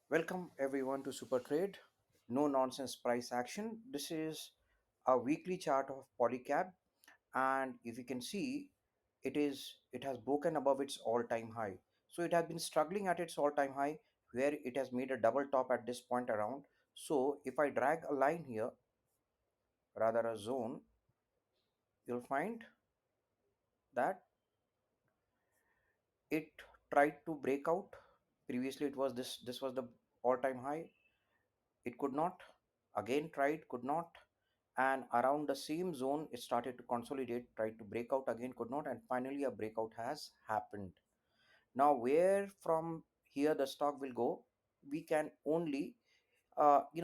Welcome everyone to Super Trade. No nonsense price action. This is a weekly chart of Polycab, and if you can see, it has broken above its all-time high. So it has been struggling at its all-time high, where it has made a double top at this point around. So if I drag a line here, rather a zone, you'll find that it tried to break out. Previously, it was this was the all-time high. It could not, again tried, could not, and around the same zone it started to consolidate, tried to break out again, could not, and finally a breakout has happened. Now where from here the stock will go, we can only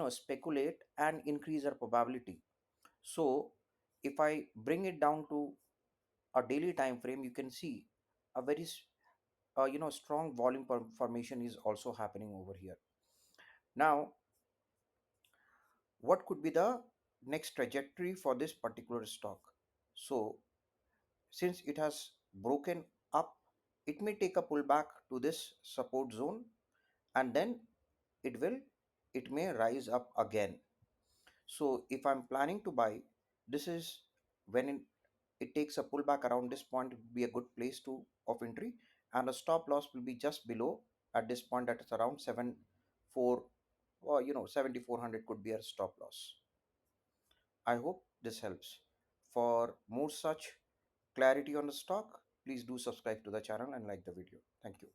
speculate and increase our probability. So if I bring it down to a daily time frame, you can see a very strong volume formation is also happening over here. Now what could be the next trajectory for this particular stock? So since it has broken up, it may take a pullback to this support zone, and then it will it may rise up again. So if I'm planning to buy, this is when it takes a pullback around this point, it would be a good place to of entry, and a stop loss will be just below at this point, that is around 74, or 7400 could be a stop loss. I hope this helps. For more such clarity on the stock, please do subscribe to the channel and like the video. Thank you.